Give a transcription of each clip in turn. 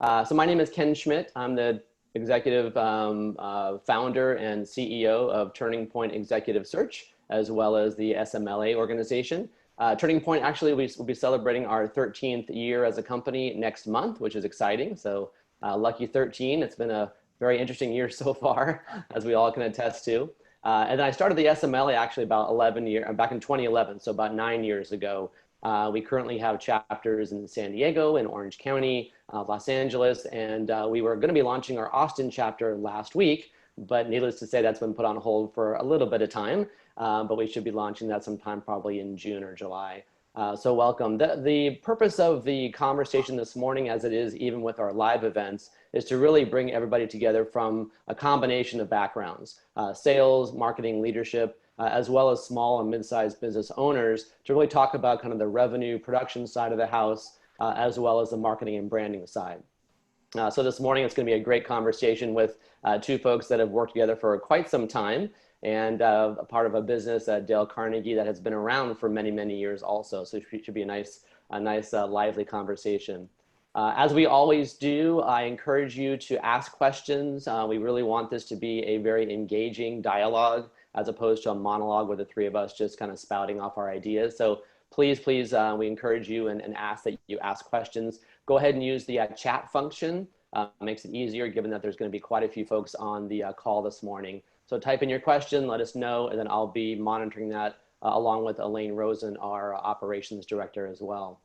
So my name is Ken Schmitt. I'm the executive founder and CEO of TurningPoint Executive Search, as well as the SMLA organization. TurningPoint, actually, we'll be celebrating our 13th year as a company next month, which is exciting. So lucky 13. It's been a very interesting year so far, as we all can attest to. And then I started the SMLA actually about back in 2011, so about 9 years ago. We currently have chapters in San Diego, in Orange County, Los Angeles, and we were going to be launching our Austin chapter last week, but needless to say, that's been put on hold for a little bit of time, but we should be launching that sometime probably in June or July. So welcome. The purpose of the conversation this morning, as it is even with our live events, is to really bring everybody together from a combination of backgrounds, sales, marketing, leadership, as well as small and mid-sized business owners, to really talk about kind of the revenue production side of the house, as well as the marketing and branding side. So this morning, it's going to be a great conversation with two folks that have worked together for quite some time, and a part of a business at Dale Carnegie that has been around for many, many years also. So it should be a nice lively conversation. As we always do, I encourage you to ask questions. We really want this to be a very engaging dialogue, as opposed to a monologue with the three of us just kind of spouting off our ideas. So please, we encourage you and ask that you ask questions. Go ahead and use the chat function. Makes it easier, given that there's going to be quite a few folks on the call this morning. So type in your question, let us know, and then I'll be monitoring that along with Elaine Rosen, our operations director as well.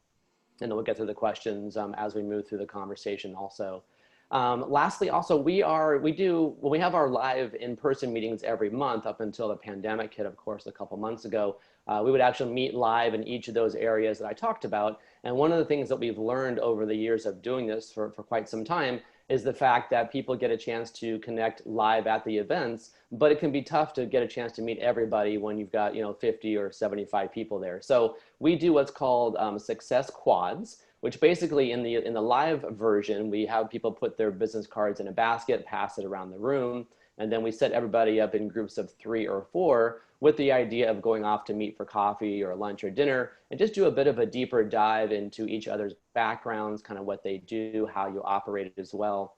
And then we'll get through the questions as we move through the conversation also. Lastly, also, we have our live in-person meetings every month up until the pandemic hit, of course, a couple months ago. We would actually meet live in each of those areas that I talked about. And one of the things that we've learned over the years of doing this for quite some time is the fact that people get a chance to connect live at the events, but it can be tough to get a chance to meet everybody when you've got 50 or 75 people there. So we do what's called success quads, which basically in the live version, we have people put their business cards in a basket, pass it around the room, and then we set everybody up in groups of 3 or 4 with the idea of going off to meet for coffee or lunch or dinner and just do a bit of a deeper dive into each other's backgrounds, kind of what they do, how you operate as well.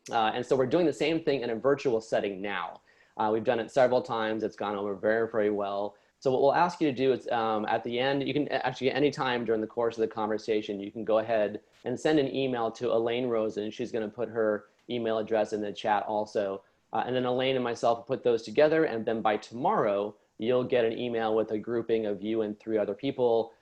And so we're doing the same thing in a virtual setting now. We've done it several times. It's gone over very, very well. So what we'll ask you to do is at the end, you can actually any time during the course of the conversation, you can go ahead and send an email to Elaine Rosen. She's going to put her email address in the chat also. And then Elaine and myself will put those together. And then by tomorrow, you'll get an email with a grouping of you and 3 other people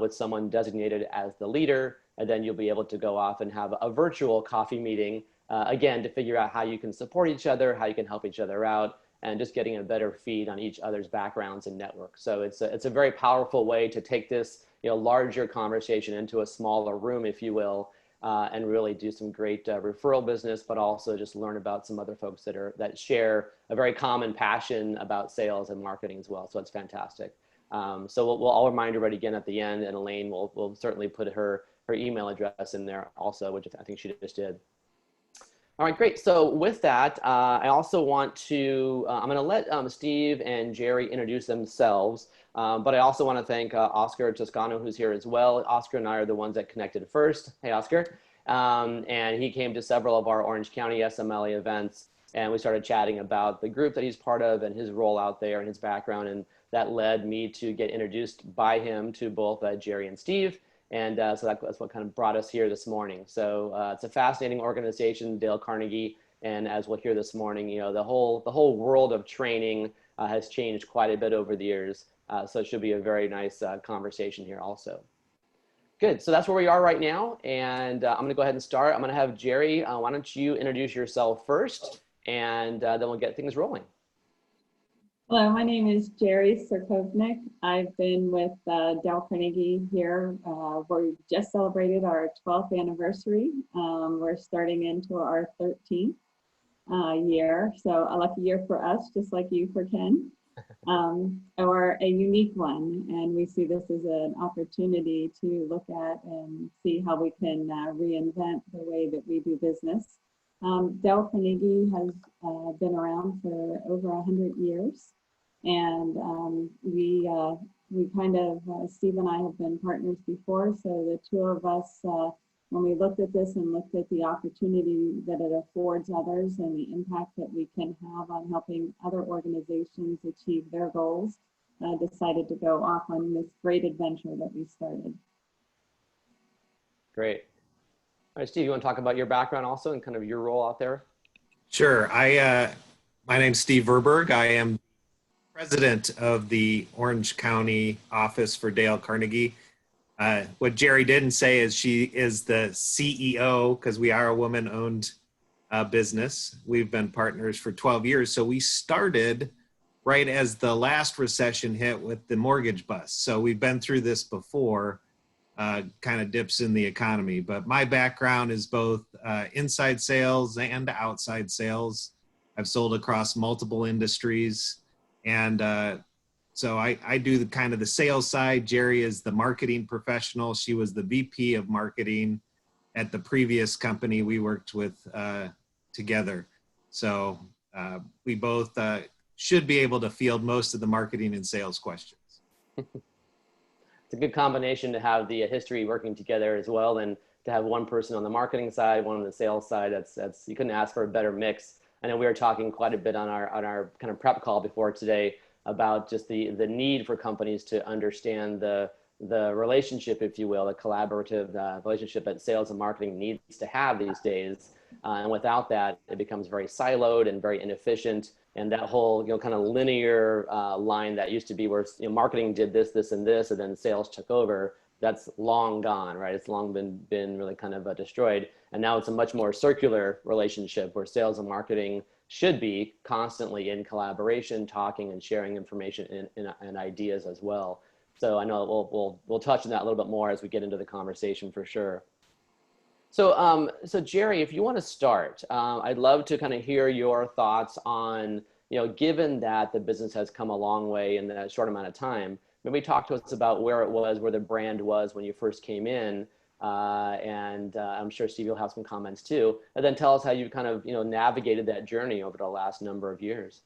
with someone designated as the leader. And then you'll be able to go off and have a virtual coffee meeting, again, to figure out how you can support each other, how you can help each other out, and just getting a better feed on each other's backgrounds and networks. So it's a very powerful way to take this larger conversation into a smaller room, if you will, and really do some great referral business, but also just learn about some other folks that share a very common passion about sales and marketing as well. So it's fantastic. So I'll remind everybody again at the end, and Elaine will certainly put her email address in there also, which I think she just did. All right, great. So with that, I also want to, I'm going to let Steve and Geri introduce themselves, but I also want to thank Oscar Toscano, who's here as well. Oscar and I are the ones that connected first. Hey, Oscar. And he came to several of our Orange County SMLA events, and we started chatting about the group that he's part of and his role out there and his background, and that led me to get introduced by him to both Geri and Steve. And so that's what kind of brought us here this morning. So it's a fascinating organization, Dale Carnegie. And as we'll hear this morning, the whole world of training has changed quite a bit over the years. So it should be a very nice conversation here also. Good, so that's where we are right now. And I'm gonna go ahead and start. I'm gonna have Geri, why don't you introduce yourself first, and then we'll get things rolling. Hello, my name is Geri Cerkovnik. I've been with Dale Carnegie here. We just celebrated our 12th anniversary. We're starting into our 13th year, so a lucky year for us, just like you for Ken, or a unique one. And we see this as an opportunity to look at and see how we can reinvent the way that we do business. Dale Carnegie has been around for over 100 years. And we kind of, Steve and I have been partners before, so the two of us when we looked at this and looked at the opportunity that it affords others and the impact that we can have on helping other organizations achieve their goals, decided to go off on this great adventure that we started. Great. All right, Steve, you want to talk about your background also and kind of your role out there? Sure. My name's Steve VerBurg. I am president of the Orange County office for Dale Carnegie. What Geri didn't say is she is the CEO, because we are a woman-owned business. We've been partners for 12 years. So we started right as the last recession hit with the mortgage bust. So we've been through this before, kind of dips in the economy. But my background is both inside sales and outside sales. I've sold across multiple industries. And so I do the kind of the sales side. Geri is the marketing professional. She was the VP of marketing at the previous company we worked with together. So we both should be able to field most of the marketing and sales questions. It's a good combination to have the history working together as well, and to have one person on the marketing side, one on the sales side. That's you couldn't ask for a better mix. I know we were talking quite a bit on our kind of prep call before today about just the need for companies to understand the relationship, if you will, the collaborative relationship that sales and marketing needs to have these days. And without that, it becomes very siloed and very inefficient. And that whole, kind of linear line that used to be where marketing did this, this, and this, and then sales took over, that's long gone, right? It's long been really kind of destroyed. And now it's a much more circular relationship where sales and marketing should be constantly in collaboration, talking and sharing information and ideas as well. So I know we'll touch on that a little bit more as we get into the conversation for sure. So, so Geri, if you want to start, I'd love to kind of hear your thoughts on, given that the business has come a long way in that short amount of time, maybe talk to us about where it was, where the brand was when you first came in. And I'm sure Steve, you'll have some comments too. And then tell us how you kind of, navigated that journey over the last number of years.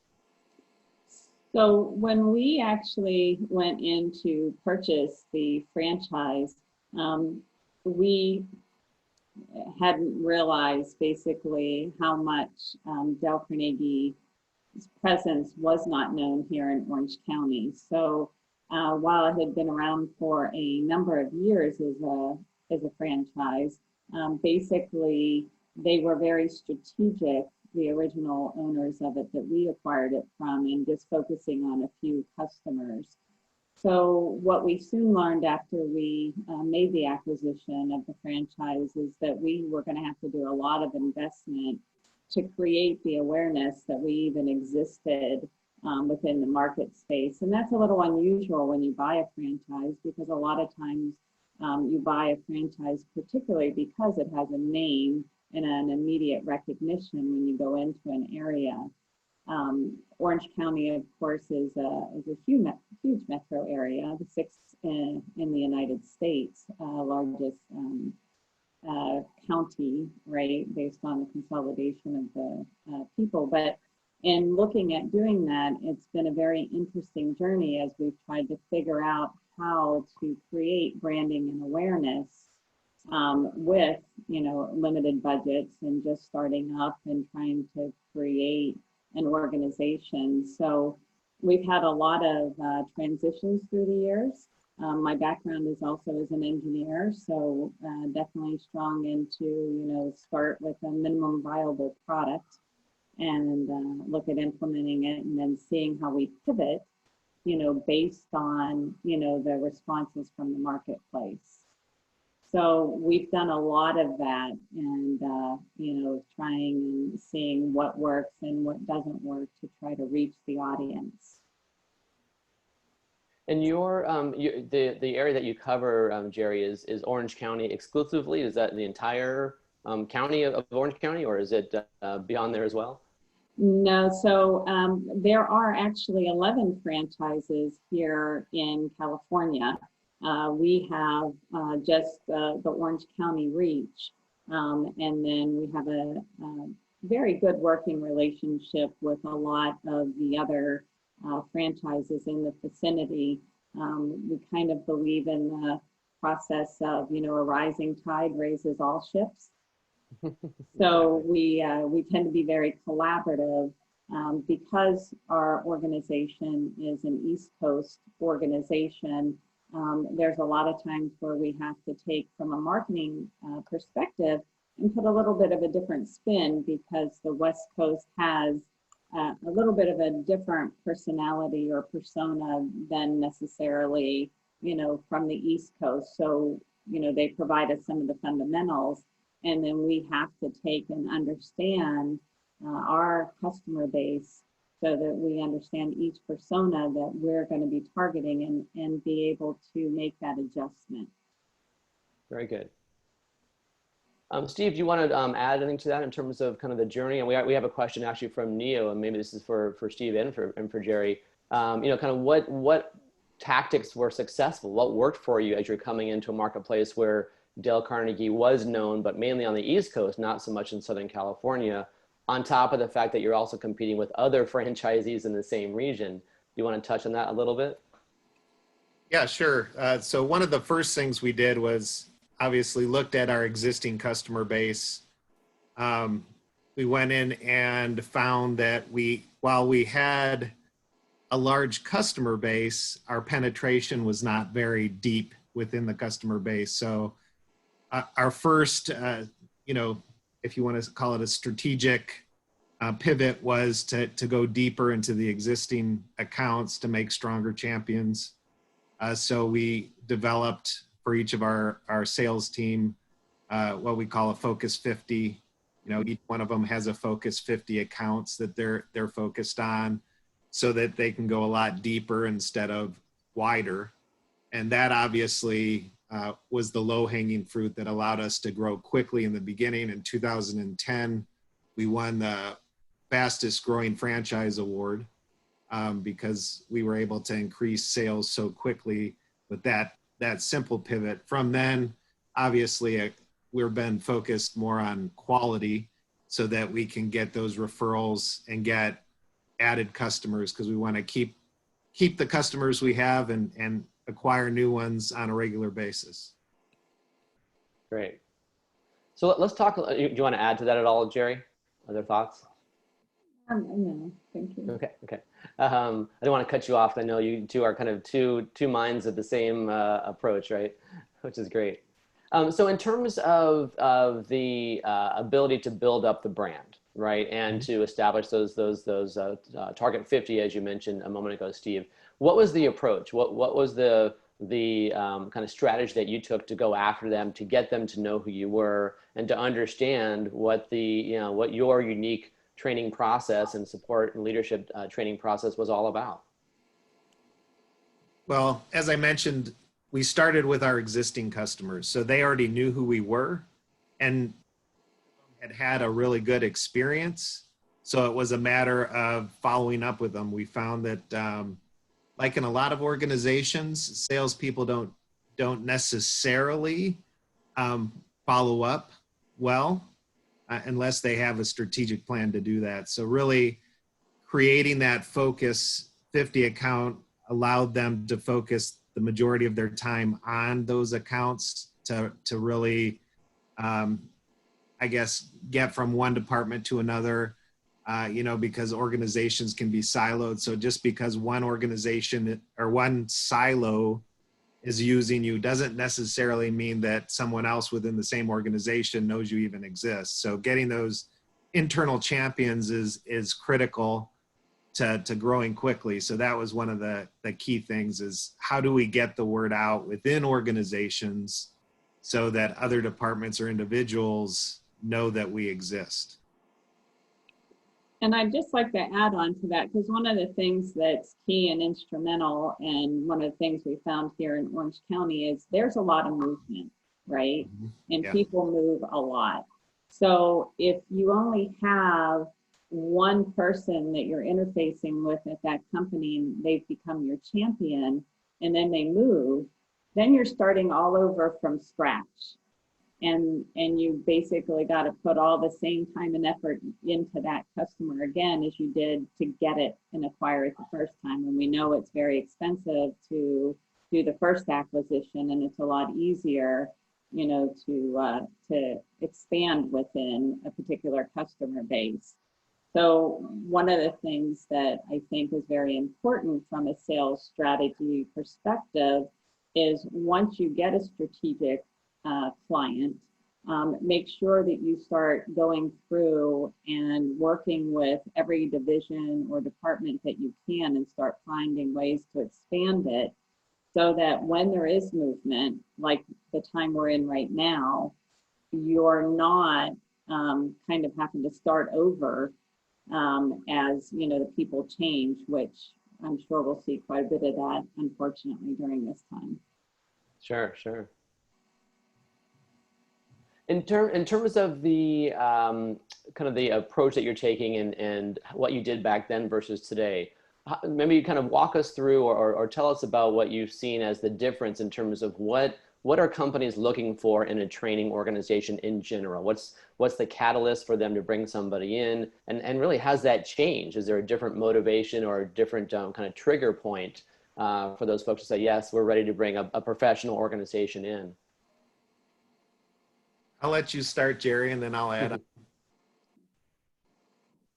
So when we actually went in to purchase the franchise, we hadn't realized basically how much Dale Carnegie's presence was not known here in Orange County. So while it had been around for a number of years as a franchise, basically they were very strategic, the original owners of it that we acquired it from, and just focusing on a few customers. So what we soon learned after we made the acquisition of the franchise is that we were going to have to do a lot of investment to create the awareness that we even existed within the market space. And that's a little unusual when you buy a franchise, because a lot of times you buy a franchise particularly because it has a name and an immediate recognition when you go into an area. Orange County, of course, is a huge metro area, the sixth in the United States, largest county, right, based on the consolidation of the people. But in looking at doing that, it's been a very interesting journey as we've tried to figure out how to create branding and awareness with, limited budgets and just starting up and trying to create an organization. So we've had a lot of transitions through the years. My background is also as an engineer, so definitely strong into, start with a minimum viable product and look at implementing it and then seeing how we pivot, based on, the responses from the marketplace. So we've done a lot of that and, trying and seeing what works and what doesn't work to try to reach the audience. And the area that you cover, Geri, is Orange County exclusively? Is that the entire county of Orange County, or is it beyond there as well? No, so there are actually 11 franchises here in California. We have just the Orange County reach, and then we have a very good working relationship with a lot of the other franchises in the vicinity. We kind of believe in the process of, a rising tide raises all ships. So we tend to be very collaborative because our organization is an East Coast organization. There's a lot of times where we have to take from a marketing perspective and put a little bit of a different spin because the West Coast has a little bit of a different personality or persona than necessarily, from the East Coast. So, they provide us some of the fundamentals, and then we have to take and understand our customer base so that we understand each persona that we're going to be targeting and be able to make that adjustment. Very good. Steve, do you want to add anything to that in terms of kind of the journey? And we have a question actually from Neo, and maybe this is for Steve and for Geri. Kind of what tactics were successful? What worked for you as you're coming into a marketplace where Dale Carnegie was known, but mainly on the East Coast, not so much in Southern California, on top of the fact that you're also competing with other franchisees in the same region? Do you want to touch on that a little bit? Yeah, sure. So one of the first things we did was obviously looked at our existing customer base. We went in and found that while we had a large customer base, our penetration was not very deep within the customer base. So our first, if you want to call it a strategic pivot, was to go deeper into the existing accounts to make stronger champions. So we developed for each of our sales team what we call a Focus 50. Each one of them has a Focus 50 accounts that they're focused on, so that they can go a lot deeper instead of wider. And that obviously was the low-hanging fruit that allowed us to grow quickly in the beginning. In 2010, we won the fastest growing franchise award because we were able to increase sales so quickly with that simple pivot. From then, obviously, we've been focused more on quality so that we can get those referrals and get added customers, because we want to keep the customers we have and acquire new ones on a regular basis. Great. So let's talk. Do you want to add to that at all, Geri? Other thoughts? No, thank you. Okay. I don't want to cut you off. I know you two are kind of two minds of the same approach, right? Which is great. So in terms of the ability to build up the brand, right, and to establish those target 50, as you mentioned a moment ago, Steve, what was the approach? What was the kind of strategy that you took to go after them, to get them to know who you were, and to understand what what your unique training process and support and leadership training process was all about? Well, as I mentioned, we started with our existing customers. So they already knew who we were and had a really good experience. So it was a matter of following up with them. We found that like in a lot of organizations, salespeople don't necessarily follow up well unless they have a strategic plan to do that. So really creating that Focus 50 account allowed them to focus the majority of their time on those accounts to really, I guess, get from one department to another, because organizations can be siloed. So just because one organization or one silo is using you doesn't necessarily mean that someone else within the same organization knows you even exist. So getting those internal champions is critical to growing quickly. So that was one of the key things, is how do we get the word out within organizations so that other departments or individuals know that we exist. And I'd just like to add on to that, because one of the things that's key and instrumental, and one of the things we found here in Orange County, is there's a lot of movement, right? Mm-hmm. And yeah. People move a lot. So if you only have one person that you're interfacing with at that company and they've become your champion, and then they move, then you're starting all over from scratch. And you basically got to put all the same time and effort into that customer again as you did to get it and acquire it the first time. And we know it's very expensive to do the first acquisition, and it's a lot easier, you know, to expand within a particular customer base. So one of the things that I think is very important from a sales strategy perspective is once you get a strategic client, make sure that you start going through and working with every division or department that you can and start finding ways to expand it so that when there is movement, like the time we're in right now, you're not kind of having to start over as, you know, the people change, which I'm sure we'll see quite a bit of that, unfortunately, during this time. Sure, sure. In terms of the kind of the approach that you're taking and what you did back then versus today, maybe you kind of walk us through or tell us about what you've seen as the difference in terms of what are companies looking for in a training organization in general? What's the catalyst for them to bring somebody in? And really, has that changed? Is there a different motivation or a different kind of trigger point for those folks to say, yes, we're ready to bring a professional organization in? I'll let you start, Geri, and then I'll add on.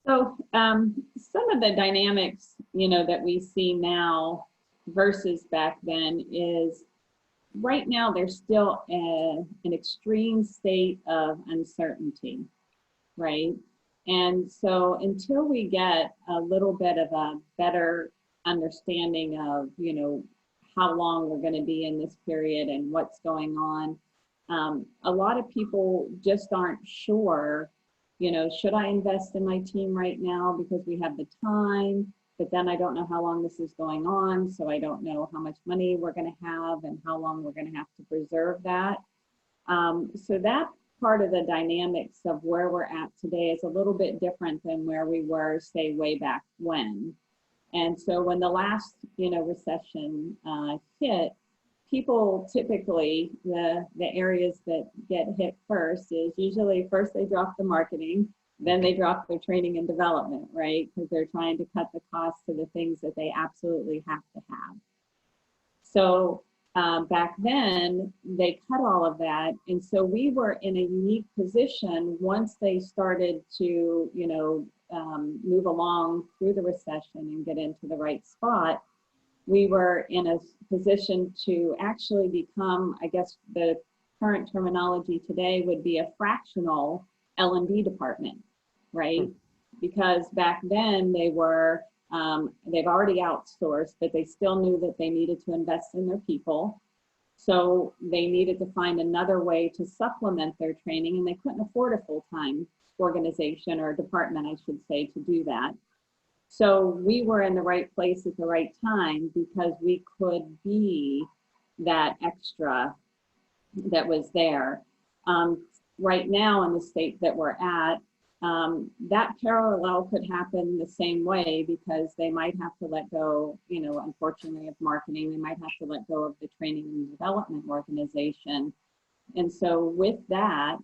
So some of the dynamics, you know, that we see now versus back then is right now there's still an extreme state of uncertainty, right? And so until we get a little bit of a better understanding of, you know, how long we're going to be in this period and what's going on, a lot of people just aren't sure, you know, should I invest in my team right now because we have the time, but then I don't know how long this is going on, so I don't know how much money we're going to have and how long we're going to have to preserve that. So that part of the dynamics of where we're at today is a little bit different than where we were, say, way back when. And so when the last, you know, recession hit, people typically, the areas that get hit first is usually first they drop the marketing, then they drop their training and development, right? Because they're trying to cut the cost to the things that they absolutely have to have. So back then, they cut all of that. And so we were in a unique position once they started to, you know, move along through the recession and get into the right spot. We were in a position to actually become, I guess the current terminology today would be a fractional L&D department, right? Because back then they were, they've already outsourced, but they still knew that they needed to invest in their people. So they needed to find another way to supplement their training, and they couldn't afford a full-time organization or department, I should say, to do that. So we were in the right place at the right time because we could be that extra that was there. Right now in the state that we're at, that parallel could happen the same way because they might have to let go, you know, unfortunately, of marketing. They might have to let go of the training and development organization. And so with that,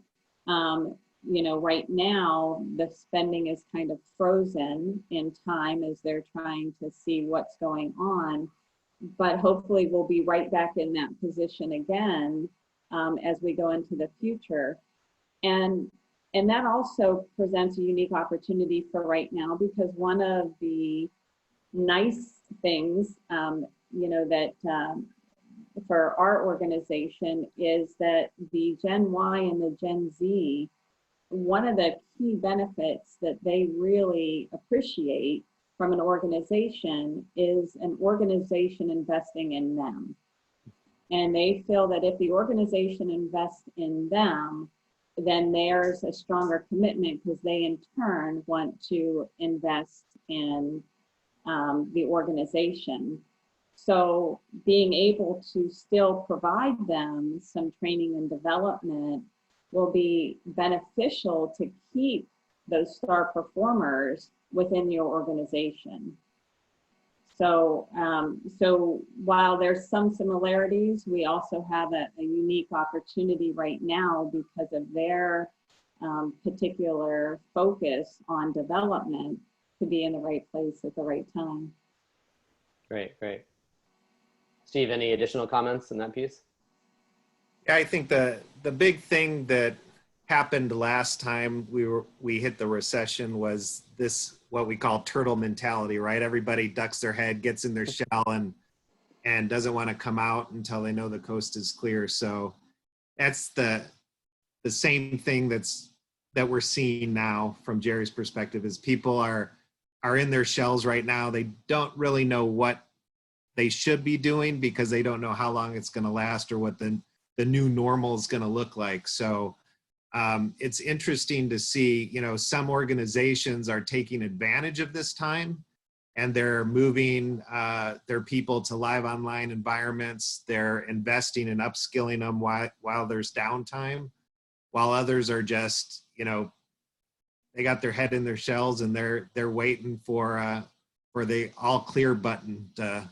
you know, right now the spending is kind of frozen in time as they're trying to see what's going on, but hopefully we'll be right back in that position again as we go into the future. And that also presents a unique opportunity for right now, because one of the nice things, you know, that for our organization is that the Gen Y and the Gen Z, one of the key benefits that they really appreciate from an organization is an organization investing in them. And they feel that if the organization invests in them, then there's a stronger commitment because they in turn want to invest in the organization. So being able to still provide them some training and development will be beneficial to keep those star performers within your organization. So, so while there's some similarities, we also have a unique opportunity right now because of their particular focus on development to be in the right place at the right time. Great, great. Steve, any additional comments in that piece? Yeah, I think the big thing that happened last time we hit the recession was this, what we call turtle mentality, right? Everybody ducks their head, gets in their shell, and doesn't want to come out until they know the coast is clear. So that's the same thing that we're seeing now from Geri's perspective, is people are in their shells right now. They don't really know what they should be doing because they don't know how long it's going to last or what the new normal is going to look like. So it's interesting to see, some organizations are taking advantage of this time, and they're moving their people to live online environments. They're investing in upskilling them while there's downtime, while others are just, they got their head in their shells and they're waiting for the all clear button to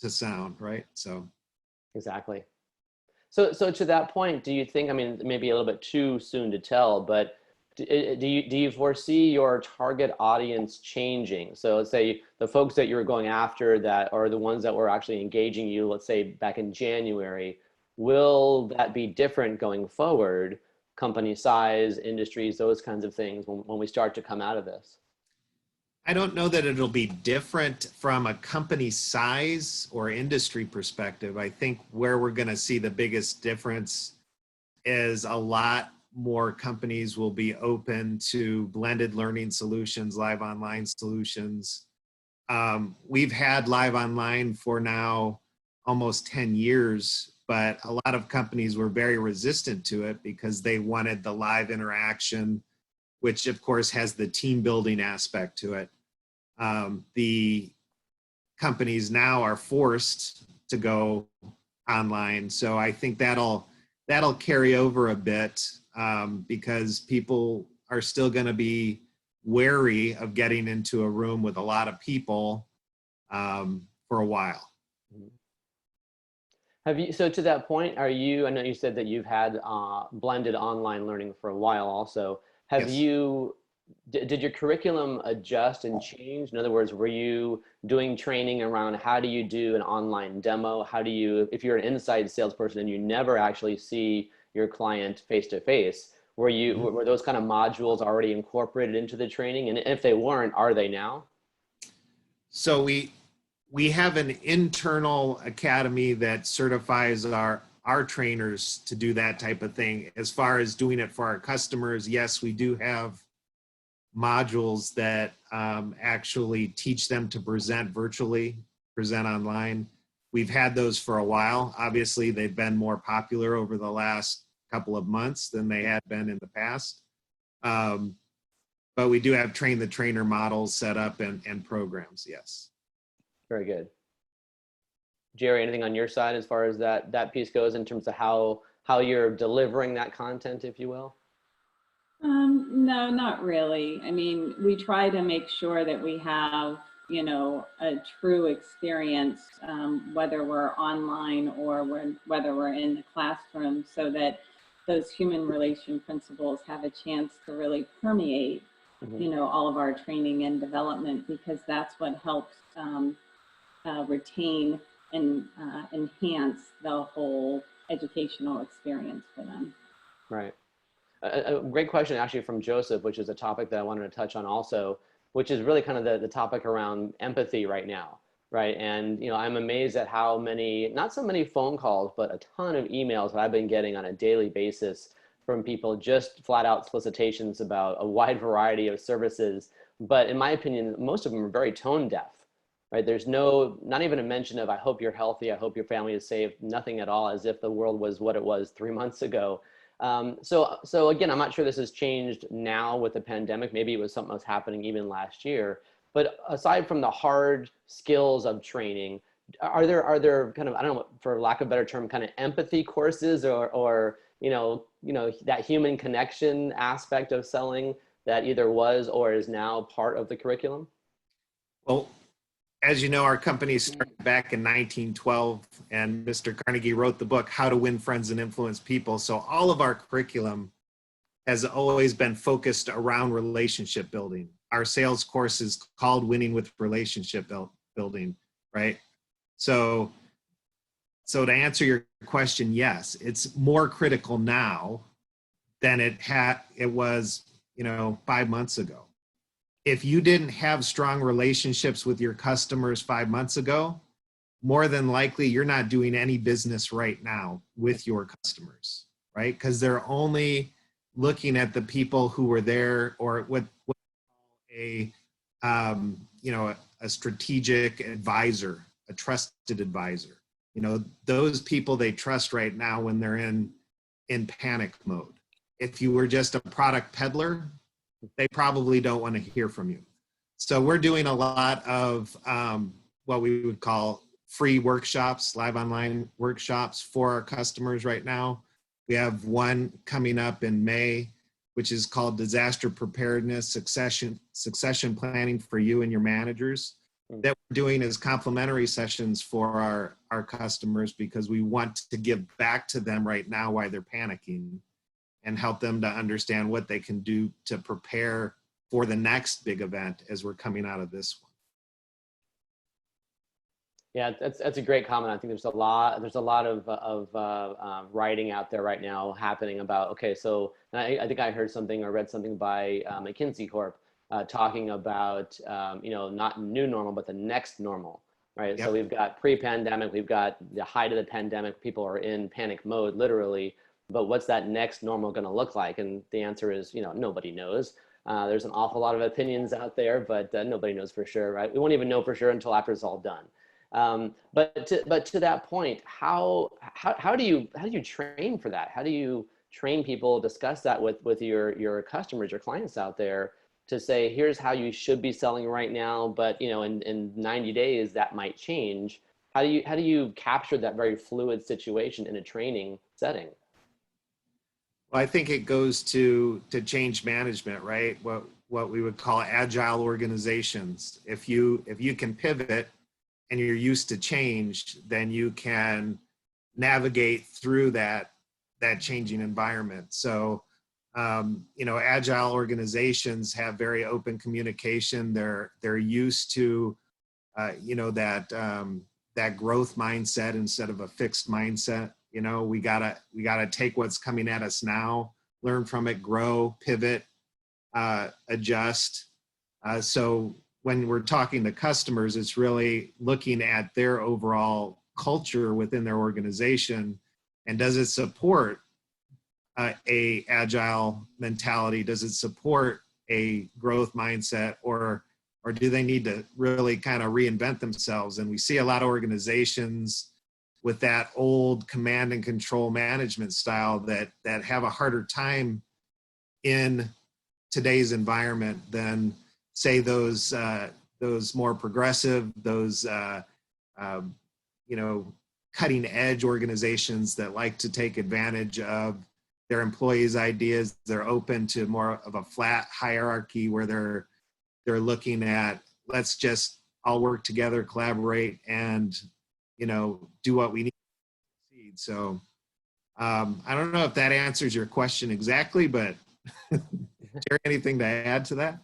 sound, right? So exactly. So to that point, do you think, I mean, maybe a little bit too soon to tell, but do you foresee your target audience changing? So let's say the folks that you're going after that are the ones that were actually engaging you, let's say back in January, will that be different going forward? Company size, industries, those kinds of things when we start to come out of this? I don't know that it'll be different from a company size or industry perspective. I think where we're going to see the biggest difference is a lot more companies will be open to blended learning solutions, live online solutions. We've had live online for now almost 10 years, but a lot of companies were very resistant to it because they wanted the live interaction, which of course has the team building aspect to it. The companies now are forced to go online. So I think that'll carry over a bit because people are still going to be wary of getting into a room with a lot of people for a while. Have you, so to that point, I know you said that you've had blended online learning for a while also. Have Yes. did your curriculum adjust and change? In other words, were you doing training around how do you do an online demo? How do you, if you're an inside salesperson and you never actually see your client face to face, were those kind of modules already incorporated into the training? And if they weren't, are they now? So we have an internal academy that certifies our trainers to do that type of thing. As far as doing it for our customers, yes, we do have modules that actually teach them to present virtually, present online. We've had those for a while. Obviously, they've been more popular over the last couple of months than they had been in the past. But we do have train the trainer models set up and programs, yes. Very good. Geri, anything on your side as far as that piece goes in terms of how you're delivering that content, if you will? No, not really. I mean, we try to make sure that we have, a true experience, whether we're online or whether we're in the classroom, so that those human relation principles have a chance to really permeate, all of our training and development, because that's what helps retain and enhance the whole educational experience for them. Right. A great question actually from Joseph, which is a topic that I wanted to touch on also, which is really kind of the topic around empathy right now, right? And I'm amazed at how many, not so many phone calls, but a ton of emails that I've been getting on a daily basis from people, just flat out solicitations about a wide variety of services. But in my opinion, most of them are very tone deaf, right? There's not even a mention of, I hope you're healthy, I hope your family is safe, nothing at all, as if the world was what it was 3 months ago. So again, I'm not sure this has changed now with the pandemic. Maybe it was something that was happening even last year. But aside from the hard skills of training, are there kind of, I don't know, for lack of a better term, kind of empathy courses or that human connection aspect of selling that either was or is now part of the curriculum? Well, as you know, our company started back in 1912, and Mr. Carnegie wrote the book, How to Win Friends and Influence People. So all of our curriculum has always been focused around relationship building. Our sales course is called Winning with Relationship Building, right? So So to answer your question, yes, it's more critical now than it was, 5 months ago. If you didn't have strong relationships with your customers 5 months ago, more than likely you're not doing any business right now with your customers, right? Because they're only looking at the people who were there, or what a a strategic advisor, a trusted advisor. Those people they trust right now when they're in panic mode. If you were just a product peddler, they probably don't want to hear from you. So we're doing a lot of what we would call free workshops, live online workshops for our customers right now. We have one coming up in May, which is called Disaster Preparedness Succession Planning for You and Your Managers. That we're doing is complimentary sessions for our customers, because we want to give back to them right now while they're panicking, and help them to understand what they can do to prepare for the next big event as we're coming out of this one. Yeah, that's a great comment. I think there's a lot of writing out there right now happening about, okay, so I think I heard something or read something by McKinsey Corp talking about not new normal, but the next normal, right? Yep. So we've got pre-pandemic, we've got the height of the pandemic, people are in panic mode literally, but what's that next normal going to look like? And the answer is, nobody knows. There's an awful lot of opinions out there, but nobody knows for sure, right? We won't even know for sure until after it's all done. But to that point, how do you train for that? How do you train people, discuss that with your customers, your clients out there, to say, here's how you should be selling right now, but in 90 days that might change. How do you capture that very fluid situation in a training setting? Well, I think it goes to change management, right? What we would call agile organizations. If you can pivot and you're used to change, then you can navigate through that changing environment. So, agile organizations have very open communication. They're used to, that growth mindset instead of a fixed mindset. We gotta take what's coming at us now, learn from it, grow, pivot, adjust. So when we're talking to customers, it's really looking at their overall culture within their organization, and does it support a agile mentality? Does it support a growth mindset, or do they need to really kind of reinvent themselves? And we see a lot of organizations with that old command and control management style that have a harder time in today's environment than, say, those more progressive, those cutting edge organizations that like to take advantage of their employees' ideas. They're open to more of a flat hierarchy where they're looking at, let's just all work together, collaborate, and do what we need to succeed. So I don't know if that answers your question exactly, but is there anything to add to that?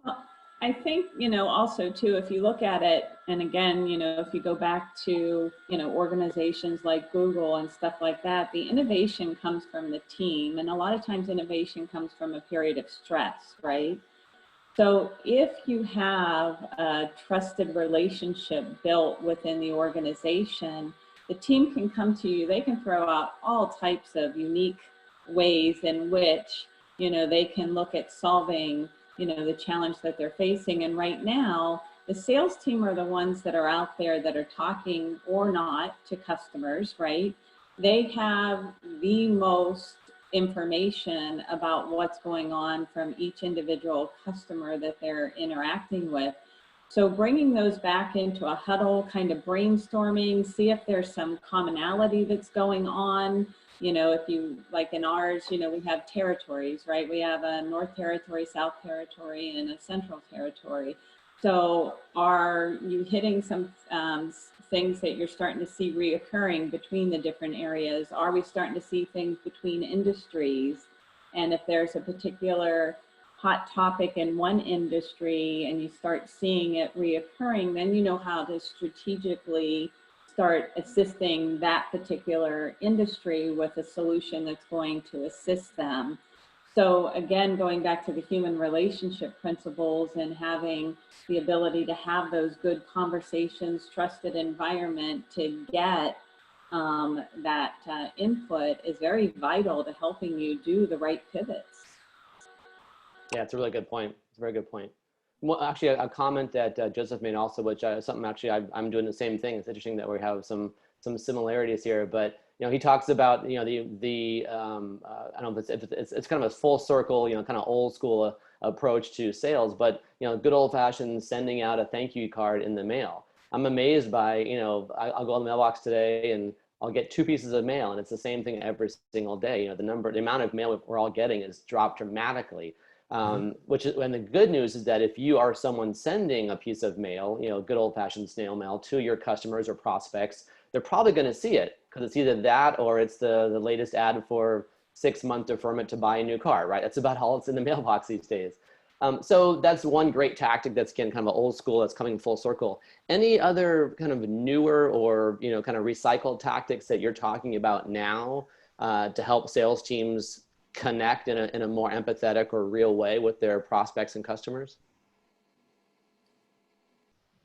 Well, I think, also too, if you look at it, and again, if you go back to, organizations like Google and stuff like that, the innovation comes from the team. And a lot of times innovation comes from a period of stress, right? So if you have a trusted relationship built within the organization, the team can come to you, they can throw out all types of unique ways in which, they can look at solving, the challenge that they're facing. And right now, the sales team are the ones that are out there that are talking or not to customers, right? They have the most information about what's going on from each individual customer that they're interacting with. So bringing those back into a huddle, kind of brainstorming, see if there's some commonality that's going on. If you, like in ours, we have territories, right? We have a North Territory, South Territory, and a Central Territory. So are you hitting some things that you're starting to see reoccurring between the different areas? Are we starting to see things between industries? And if there's a particular hot topic in one industry and you start seeing it reoccurring, then you know how to strategically start assisting that particular industry with a solution that's going to assist them. So again, going back to the human relationship principles and having the ability to have those good conversations, trusted environment to get that input is very vital to helping you do the right pivots. Yeah, it's a really good point. It's a very good point. Well, actually, a comment that Joseph made also, which something actually I'm doing the same thing. It's interesting that we have some similarities here, but he talks about I don't know if it's kind of a full circle, kind of old school approach to sales, but good old fashioned sending out a thank you card in the mail. I'm amazed by I'll go on the mailbox today and I'll get 2 pieces of mail, and it's the same thing every single day. The amount of mail we're all getting has dropped dramatically. And the good news is that if you are someone sending a piece of mail, good old fashioned snail mail to your customers or prospects, they're probably going to see it because it's either that or it's the latest ad for 6-month deferment to buy a new car, right? That's about all it's in the mailbox these days. So that's one great tactic that's kind of old school that's coming full circle. Any other kind of newer or kind of recycled tactics that you're talking about now to help sales teams connect in a more empathetic or real way with their prospects and customers?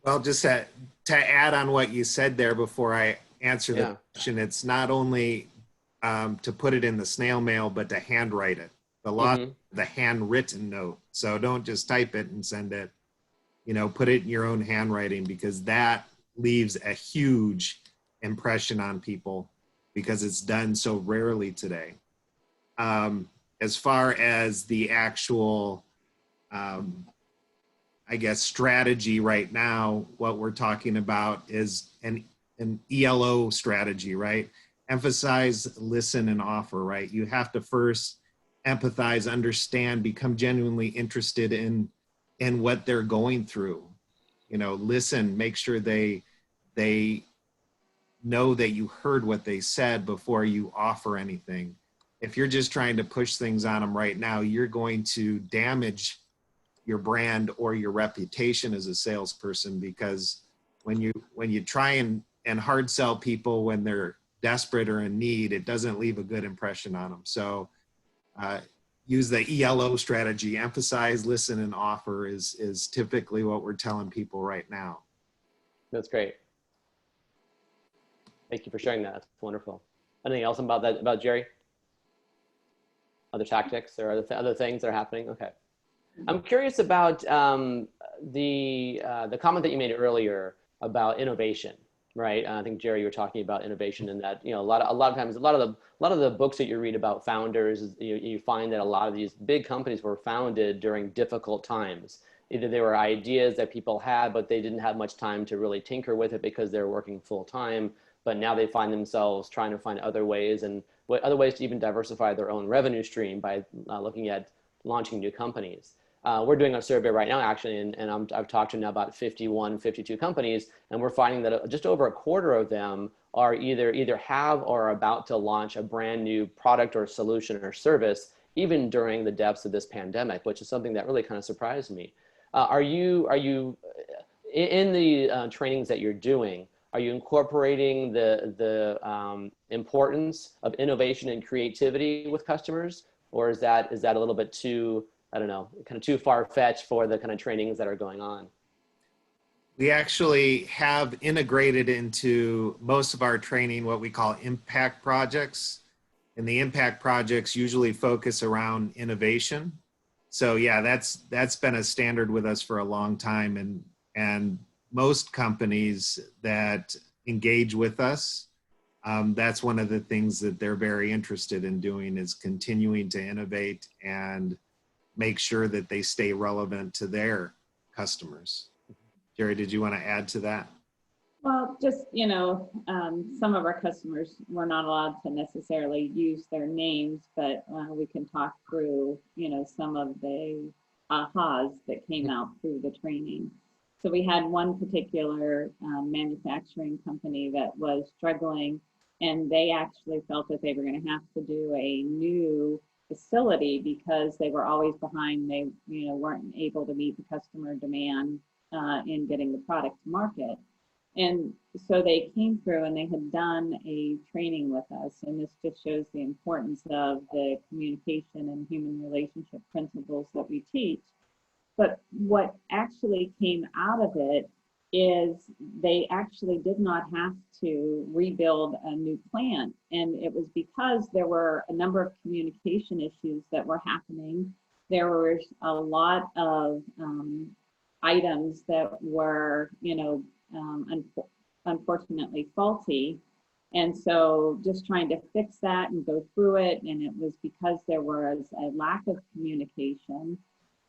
Well, just to add on what you said there before I answer the question, it's not only to put it in the snail mail, but to handwrite it. The handwritten note. So don't just type it and send it, put it in your own handwriting, because that leaves a huge impression on people because it's done so rarely today. As far as the actual, strategy right now, what we're talking about is an ELO strategy, right? Emphasize, listen, and offer, right? You have to first empathize, understand, become genuinely interested in what they're going through. Listen, make sure they know that you heard what they said before you offer anything. If you're just trying to push things on them right now, you're going to damage your brand or your reputation as a salesperson, because when you try and hard sell people when they're desperate or in need, it doesn't leave a good impression on them. So use the ELO strategy. Emphasize, listen, and offer is typically what we're telling people right now. That's great. Thank you for sharing that. That's wonderful. Anything else about Geri? Other tactics or other things that are happening? Okay. I'm curious about the comment that you made earlier about innovation, right? I think Geri, you were talking about innovation, and that a lot of times a lot of the books that you read about founders, you find that a lot of these big companies were founded during difficult times. Either they were ideas that people had, but they didn't have much time to really tinker with it because they're working full time. But now they find themselves trying to find other ways to even diversify their own revenue stream by looking at launching new companies. We're doing a survey right now, actually, and I've talked to now about 52 companies, and we're finding that just over a quarter of them are either have or are about to launch a brand new product or solution or service, even during the depths of this pandemic, which is something that really kind of surprised me. Are you in the trainings that you're doing? Are you incorporating the importance of innovation and creativity with customers, or is that a little bit too, I don't know, kind of too far-fetched for the kind of trainings that are going on? We actually have integrated into most of our training what we call impact projects, and the impact projects usually focus around innovation. So yeah, that's been a standard with us for a long time, and most companies that engage with us, that's one of the things that they're very interested in doing, is continuing to innovate and make sure that they stay relevant to their customers. Geri, did you want to add to that? Well, just, some of our customers, we're not allowed to necessarily use their names, but we can talk through, some of the ahas that came out through the training. So we had one particular manufacturing company that was struggling, and they actually felt that they were going to have to do a new facility because they were always behind. They, weren't able to meet the customer demand in getting the product to market. And so they came through and they had done a training with us. And this just shows the importance of the communication and human relationship principles that we teach. But what actually came out of it is they actually did not have to rebuild a new plant. And it was because there were a number of communication issues that were happening. There were a lot of items that were, unfortunately faulty. And so just trying to fix that and go through it. And it was because there was a lack of communication.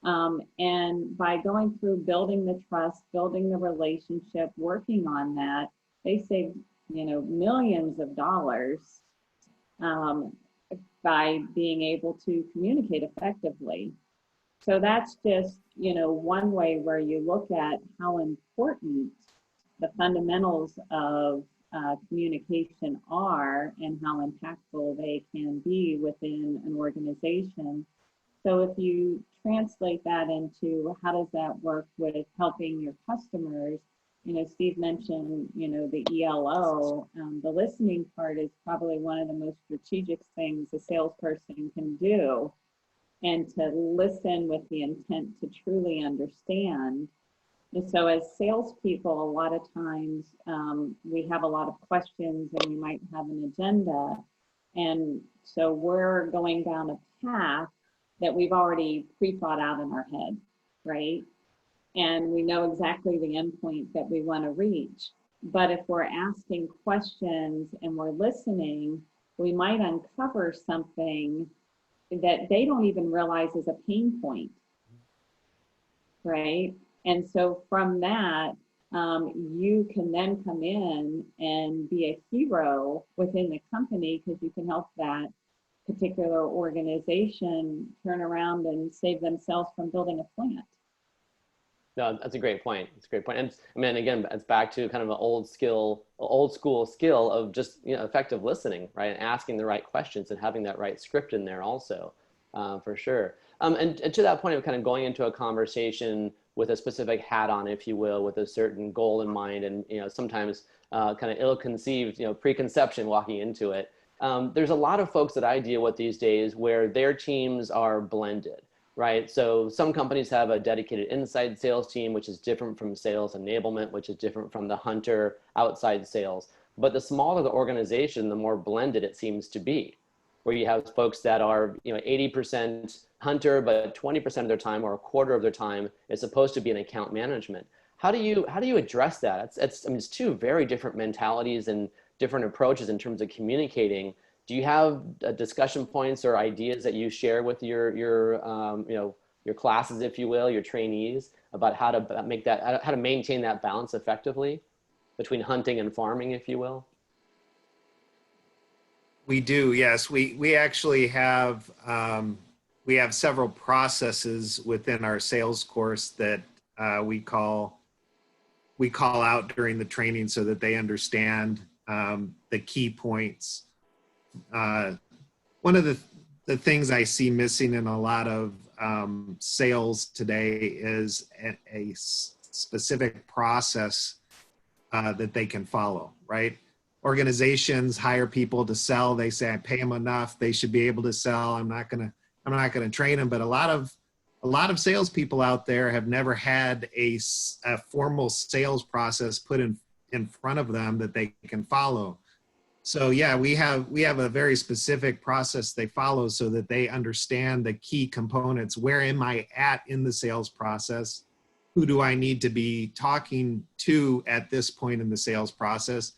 And by going through building the trust, building the relationship, working on that, they saved, millions of dollars by being able to communicate effectively. So that's just, one way where you look at how important the fundamentals of communication are and how impactful they can be within an organization. So if you translate that into how does that work with helping your customers, Steve mentioned, the ELO, the listening part is probably one of the most strategic things a salesperson can do, and to listen with the intent to truly understand. And so as salespeople, a lot of times we have a lot of questions and we might have an agenda. And so we're going down a path that we've already pre-thought out in our head, right? And we know exactly the endpoint that we want to reach. But if we're asking questions and we're listening, we might uncover something that they don't even realize is a pain point, right? And so from that, you can then come in and be a hero within the company because you can help that particular organization turn around and save themselves from building a plant. No, that's a great point. It's a great point. And I mean, again, it's back to kind of an old school skill of just, effective listening, right? And asking the right questions and having that right script in there also, for sure. And to that point of kind of going into a conversation with a specific hat on, if you will, with a certain goal in mind, and, sometimes kind of ill-conceived, preconception walking into it. There's a lot of folks that I deal with these days where their teams are blended, right? So some companies have a dedicated inside sales team, which is different from sales enablement, which is different from the hunter outside sales. But the smaller the organization, the more blended it seems to be, where you have folks that are, 80% hunter, but 20% of their time or a quarter of their time is supposed to be in account management. How do you address that? It's two very different mentalities and different approaches in terms of communicating. Do you have discussion points or ideas that you share with your classes, if you will, your trainees, about how to maintain that balance effectively between hunting and farming, if you will? We do, yes. We actually have several processes within our sales course that we call out during the training so that they understand the key points. One of the things I see missing in a lot of sales today is a specific process that they can follow, right? Organizations hire people to sell. They say, I pay them enough. They should be able to sell. I'm not gonna train them. But a lot of salespeople out there have never had a formal sales process put in front of them that they can follow. So yeah, we have a very specific process they follow so that they understand the key components. Where am I at in the sales process? Who do I need to be talking to at this point in the sales process?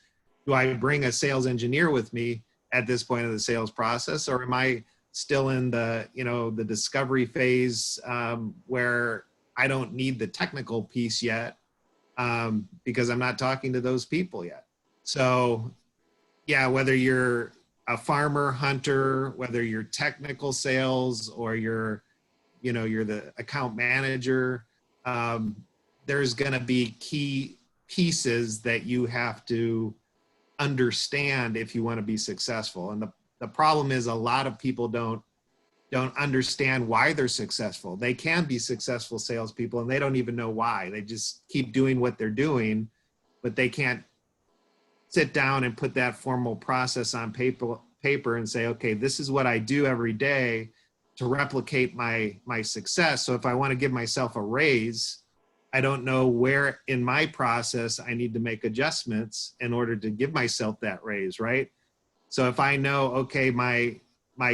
Do I bring a sales engineer with me at this point of the sales process, or am I still in the discovery phase where I don't need the technical piece yet because I'm not talking to those people yet? So yeah, whether you're a farmer, hunter, whether you're technical sales or you're the account manager, there's going to be key pieces that you have to understand if you want to be successful. And the problem is a lot of people don't understand why they're successful. They can be successful salespeople and they don't even know why. They just keep doing what they're doing but they can't sit down and put that formal process on paper and say, okay, this is what I do every day to replicate my success. So if I want to give myself a raise, I don't know where in my process I need to make adjustments in order to give myself that raise, right? So if I know, okay, my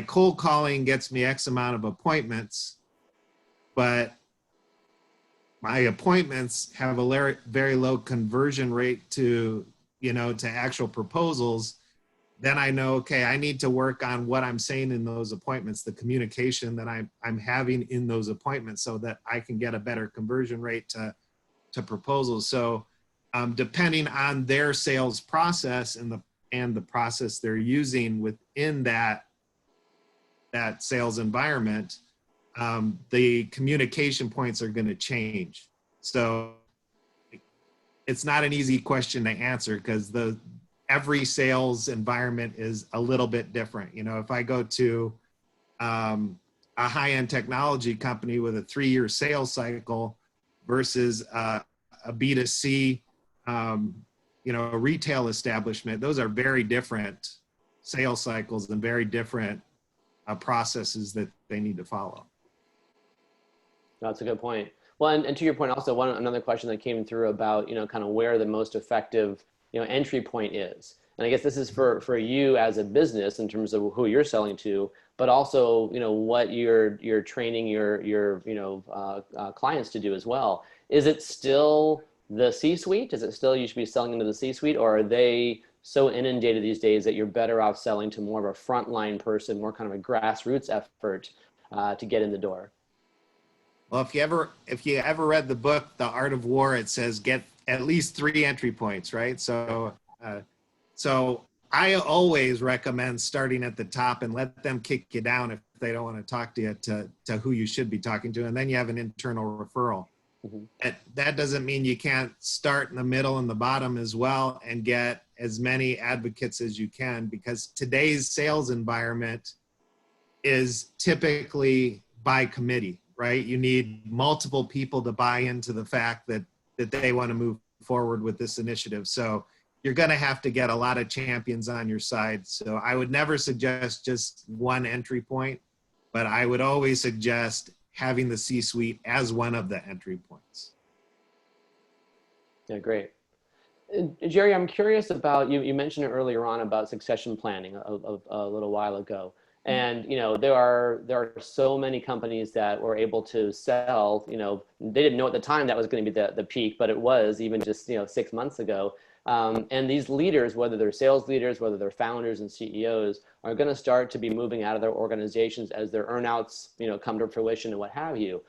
cold calling gets me X amount of appointments, but my appointments have a very low conversion rate to actual proposals, then I know, okay, I need to work on what I'm saying in those appointments, the communication that I'm having in those appointments, so that I can get a better conversion rate to proposals. So depending on their sales process and the process they're using within that sales environment, the communication points are going to change. So it's not an easy question to answer, because every sales environment is a little bit different. If I go to a high-end technology company with a 3-year sales cycle versus a B2C, a retail establishment, those are very different sales cycles and very different processes that they need to follow. That's a good point. Well, and to your point also, another question that came through about, kind of where the most effective, entry point is. And I guess this is for you as a business in terms of who you're selling to, but also, what you're training your clients to do as well. Is it still the C-suite? Is it still you should be selling into the C-suite, or are they so inundated these days that you're better off selling to more of a frontline person, more kind of a grassroots effort to get in the door? Well, if you ever read the book, The Art of War, it says get at least 3 entry points, right? So I always recommend starting at the top and let them kick you down if they don't want to talk to you to who you should be talking to, and then you have an internal referral. Mm-hmm. That doesn't mean you can't start in the middle and the bottom as well and get as many advocates as you can, because today's sales environment is typically by committee, right? You need multiple people to buy into the fact that they want to move forward with this initiative. So you're going to have to get a lot of champions on your side. So I would never suggest just one entry point, but I would always suggest having the C-suite as one of the entry points. Yeah, great. Geri, I'm curious about, you mentioned it earlier on about succession planning a little while ago. And, there are so many companies that were able to sell, they didn't know at the time that was going to be the peak, but it was even just, 6 months ago. And these leaders, whether they're sales leaders, whether they're founders and CEOs, are going to start to be moving out of their organizations as their earnouts, come to fruition and what have you.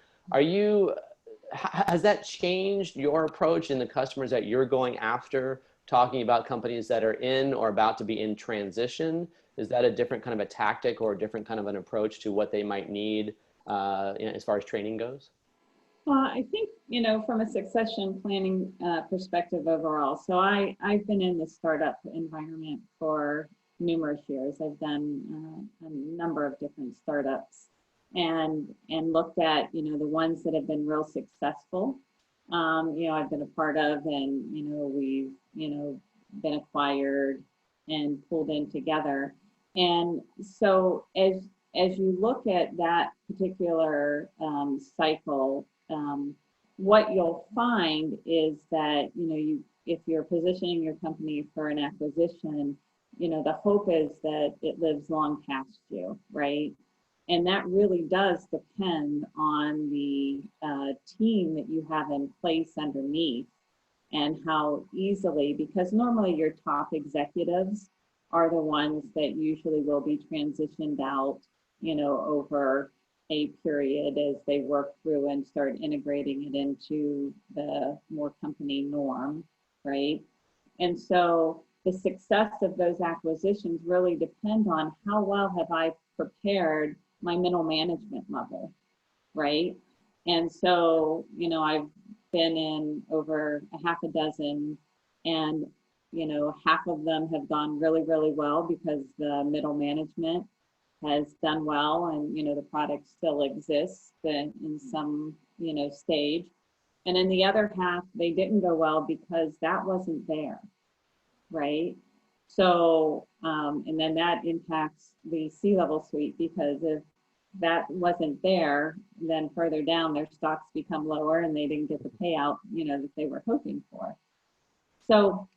Has that changed your approach in the customers that you're going after, talking about companies that are in or about to be in transition? Is that a different kind of a tactic or a different kind of an approach to what they might need as far as training goes? Well, I think, from a succession planning perspective overall, so I've been in the startup environment for numerous years. I've done a number of different startups and looked at, the ones that have been real successful, I've been a part of, and, we've, been acquired and pulled in together. And so as you look at that particular cycle, what you'll find is that, if you're positioning your company for an acquisition, the hope is that it lives long past you, right? And that really does depend on the team that you have in place underneath and how easily, because normally your top executives are the ones that usually will be transitioned out, over a period as they work through and start integrating it into the more company norm, right? And so the success of those acquisitions really depend on how well have I prepared my middle management level, right? And so, I've been in over a half a dozen, and, half of them have gone really, really well because the middle management has done well, and, the product still exists in some, stage. And in the other half, they didn't go well because that wasn't there, right? So, and then that impacts the C-level suite, because if that wasn't there, then further down their stocks become lower and they didn't get the payout, that they were hoping for. So,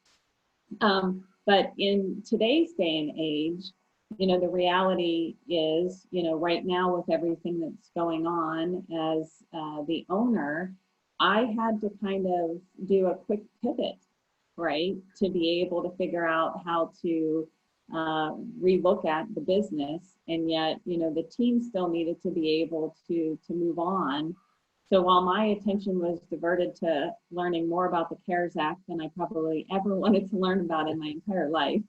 but in today's day and age, the reality is, right now with everything that's going on, as the owner, I had to kind of do a quick pivot, right, to be able to figure out how to relook at the business. And yet, the team still needed to be able to move on. So while my attention was diverted to learning more about the CARES Act than I probably ever wanted to learn about in my entire life,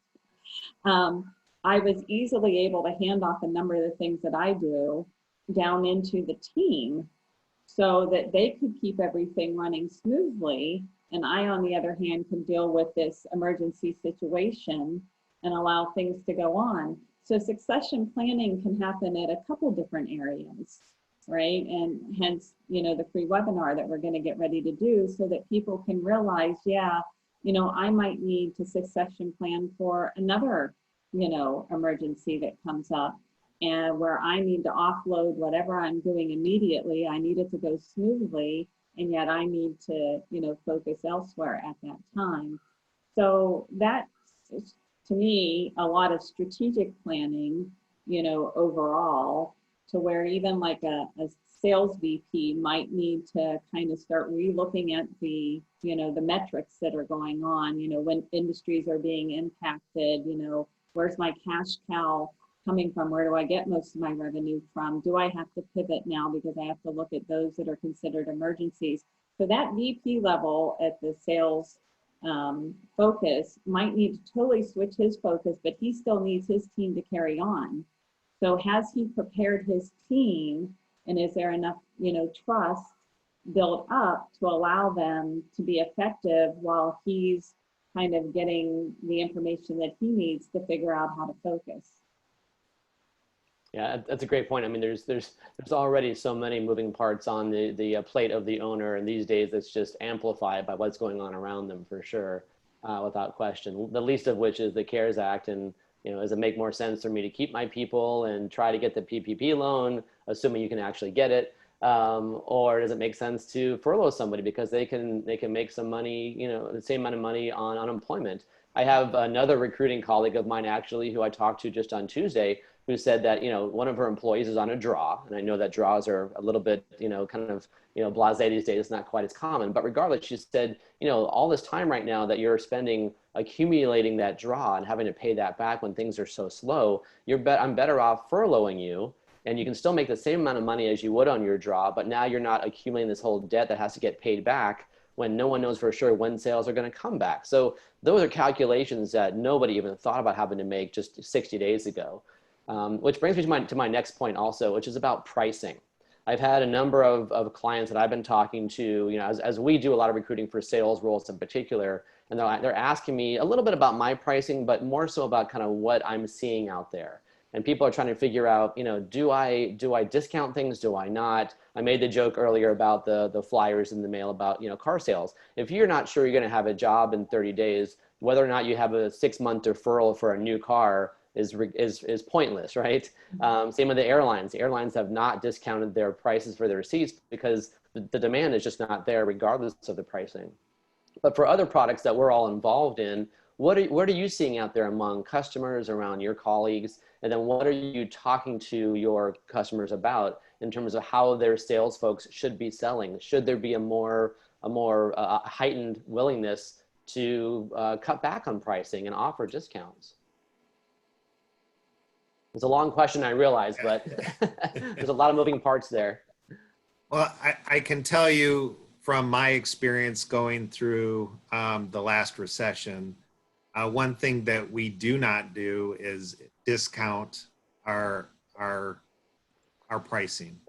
I was easily able to hand off a number of the things that I do down into the team so that they could keep everything running smoothly. And I, on the other hand, can deal with this emergency situation and allow things to go on. So succession planning can happen at a couple different areas, right? And hence, the free webinar that we're going to get ready to do, so that people can realize, I might need to succession plan for another, emergency that comes up, and where I need to offload whatever I'm doing immediately. I need it to go smoothly, and yet I need to, focus elsewhere at that time. So that's, to me, a lot of strategic planning, overall, to where even like a sales VP might need to kind of start relooking at the, the metrics that are going on, when industries are being impacted, where's my cash cow coming from? Where do I get most of my revenue from? Do I have to pivot now because I have to look at those that are considered emergencies? So that VP level at the sales focus might need to totally switch his focus, but he still needs his team to carry on. So has he prepared his team, and is there enough, trust built up to allow them to be effective while he's kind of getting the information that he needs to figure out how to focus? Yeah, that's a great point. I mean, there's already so many moving parts on the plate of the owner, and these days it's just amplified by what's going on around them, for sure, without question. The least of which is the CARES Act, and does it make more sense for me to keep my people and try to get the PPP loan, assuming you can actually get it, or does it make sense to furlough somebody because they can make some money, the same amount of money on unemployment? I have another recruiting colleague of mine, actually, who I talked to just on Tuesday, who said that, one of her employees is on a draw. And I know that draws are a little bit, kind of, blasé these days. It's not quite as common. But regardless, she said, all this time right now that you're spending accumulating that draw and having to pay that back when things are so slow, I'm better off furloughing you. And you can still make the same amount of money as you would on your draw, but now you're not accumulating this whole debt that has to get paid back when no one knows for sure when sales are going to come back. So those are calculations that nobody even thought about having to make just 60 days ago. Which brings me to my next point also, which is about pricing. I've had a number of clients that I've been talking to, as we do a lot of recruiting for sales roles in particular, and they're asking me a little bit about my pricing, but more so about kind of what I'm seeing out there. And people are trying to figure out, do I discount things? Do I not? I made the joke earlier about the flyers in the mail about, car sales. If you're not sure you're going to have a job in 30 days, whether or not you have a 6-month deferral for a new car is pointless, right? Same with the airlines. The airlines have not discounted their prices for their seats because the demand is just not there regardless of the pricing. But for other products that we're all involved in, what are you seeing out there among customers, around your colleagues? And then what are you talking to your customers about in terms of how their sales folks should be selling? Should there be a more heightened willingness to cut back on pricing and offer discounts? It's a long question, I realize, but there's a lot of moving parts there. Well, I can tell you from my experience going through the last recession, one thing that we do not do is discount our pricing.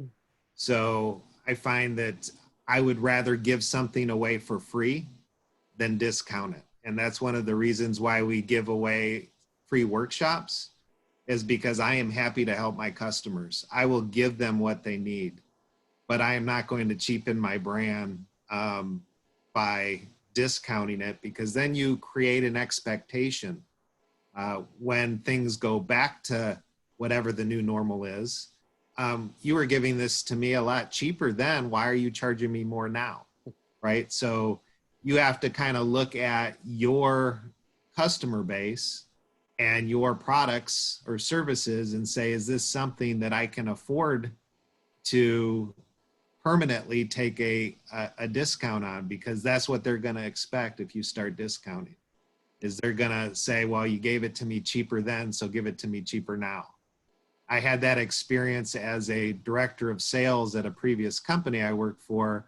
So I find that I would rather give something away for free than discount it. And that's one of the reasons why we give away free workshops, is because I am happy to help my customers. I will give them what they need, but I am not going to cheapen my brand by discounting it, because then you create an expectation when things go back to whatever the new normal is. You were giving this to me a lot cheaper then. Why are you charging me more now? Right? So you have to kind of look at your customer base and your products or services and say, is this something that I can afford to permanently take a discount on? Because that's what they're going to expect if you start discounting, is they're going to say, well, you gave it to me cheaper then, so give it to me cheaper now. I had that experience as a director of sales at a previous company I worked for,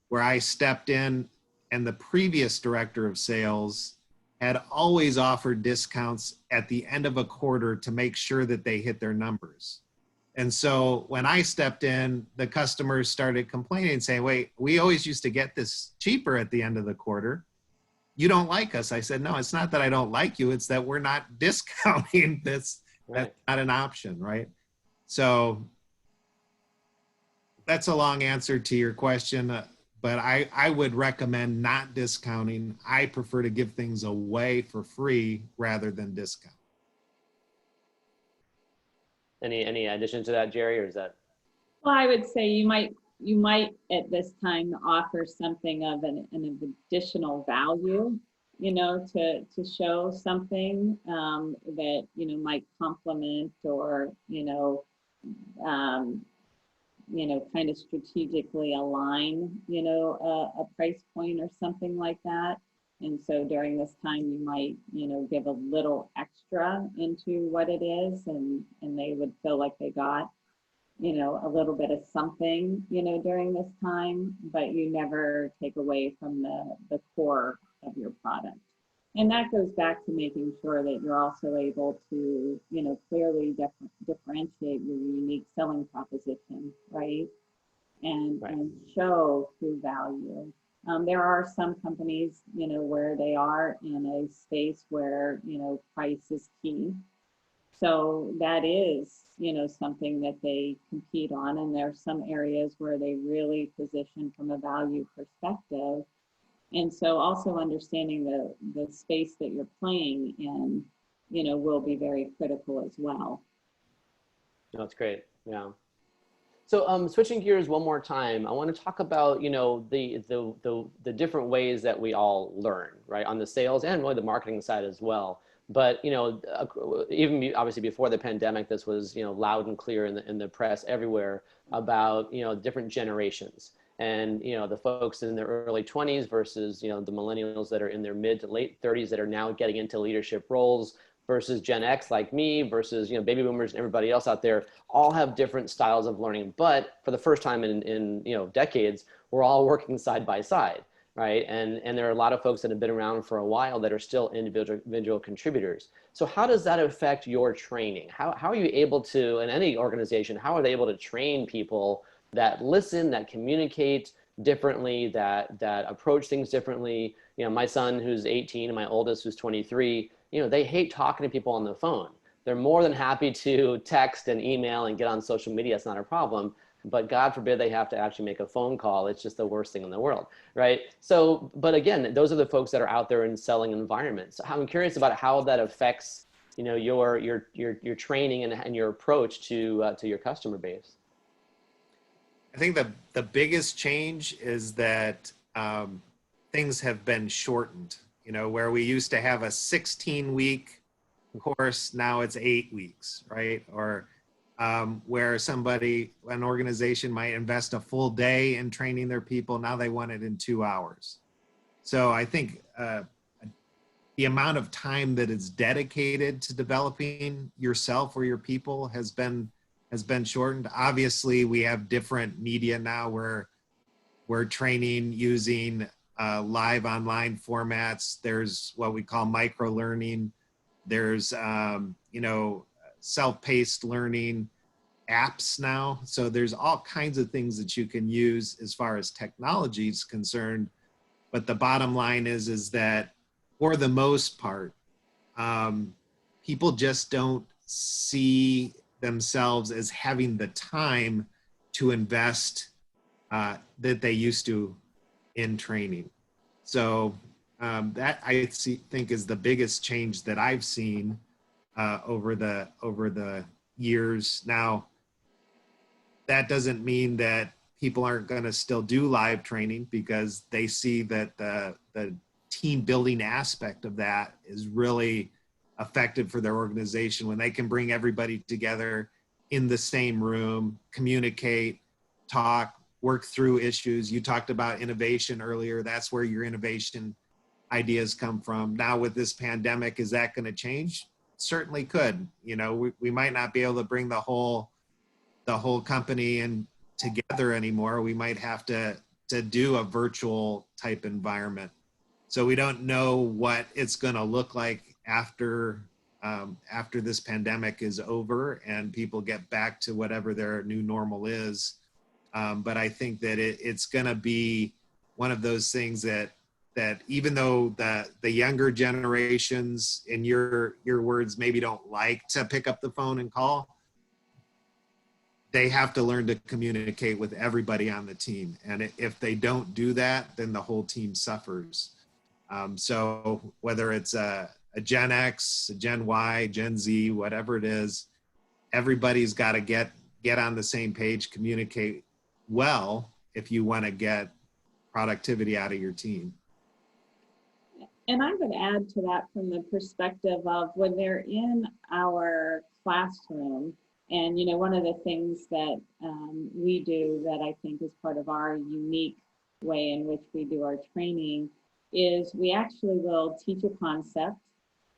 where I stepped in and the previous director of sales had always offered discounts at the end of a quarter to make sure that they hit their numbers. And so when I stepped in, the customers started complaining, saying, wait, we always used to get this cheaper at the end of the quarter. You don't like us. I said, no, it's not that I don't like you. It's that we're not discounting this. Right. That's not an option, right? So that's a long answer to your question, but I would recommend not discounting. I prefer to give things away for free rather than discount. Any addition to that, Geri, or is that? Well, I would say you might at this time offer something of an additional value, to show something that, might complement or, kind of strategically align, a price point or something like that. And so during this time, you might, give a little extra into what it is, and they would feel like they got, a little bit of something, during this time, but you never take away from the core of your product. And that goes back to making sure that you're also able to, clearly differentiate your unique selling proposition, right? And show true value. There are some companies, where they are in a space where, price is key. So that is, something that they compete on. And there are some areas where they really position from a value perspective. And so also understanding the space that you're playing in, will be very critical as well. No, that's great. Yeah. So switching gears one more time, I want to talk about, the different ways that we all learn, right? On the sales and really the marketing side as well. But, even obviously before the pandemic, this was, loud and clear in the press everywhere about, different generations. And, the folks in their early 20s versus, the millennials that are in their mid to late 30s that are now getting into leadership roles versus Gen X like me versus, baby boomers and everybody else out there, all have different styles of learning. But for the first time in decades, we're all working side by side, right? And there are a lot of folks that have been around for a while that are still individual contributors. So how does that affect your training? How are you able to, in any organization, how are they able to train people that listen, that communicate differently, that approach things differently? My son who's 18 and my oldest who's 23, they hate talking to people on the phone. They're more than happy to text and email and get on social media. It's not a problem. But God forbid they have to actually make a phone call. It's just the worst thing in the world, right? So, but again, those are the folks that are out there in selling environments. So I'm curious about how that affects, your training and your approach to your customer base. I think the biggest change is that things have been shortened. Where we used to have a 16-week course, now it's 8 weeks, right? Or where an organization might invest a full day in training their people, now they want it in 2 hours. So I think the amount of time that is dedicated to developing yourself or your people has been shortened. Obviously, we have different media now where we're training using live online formats. There's what we call micro learning. There's self-paced learning apps now. So there's all kinds of things that you can use as far as technology is concerned. But the bottom line is that for the most part, people just don't see themselves as having the time to invest that they used to in training. So that think is the biggest change that I've seen over the years. Now, that doesn't mean that people aren't going to still do live training, because they see that the team building aspect of that is really effective for their organization when they can bring everybody together in the same room, communicate, talk, work through issues. You talked about innovation earlier. That's where your innovation ideas come from. Now with this pandemic, is that going to change? Certainly could. You know, we might not be able to bring the whole company in together anymore. We might have to do a virtual type environment. So we don't know what it's going to look like after this pandemic is over and people get back to whatever their new normal is. But I think that it's going to be one of those things that even though the younger generations, in your words, maybe don't like to pick up the phone and call, they have to learn to communicate with everybody on the team. And if they don't do that, then the whole team suffers. So whether it's a Gen X, a Gen Y, Gen Z, whatever it is, everybody's got to get on the same page, communicate well if you want to get productivity out of your team. And I would add to that from the perspective of when they're in our classroom. And, you know, one of the things that we do that I think is part of our unique way in which we do our training is we actually will teach a concept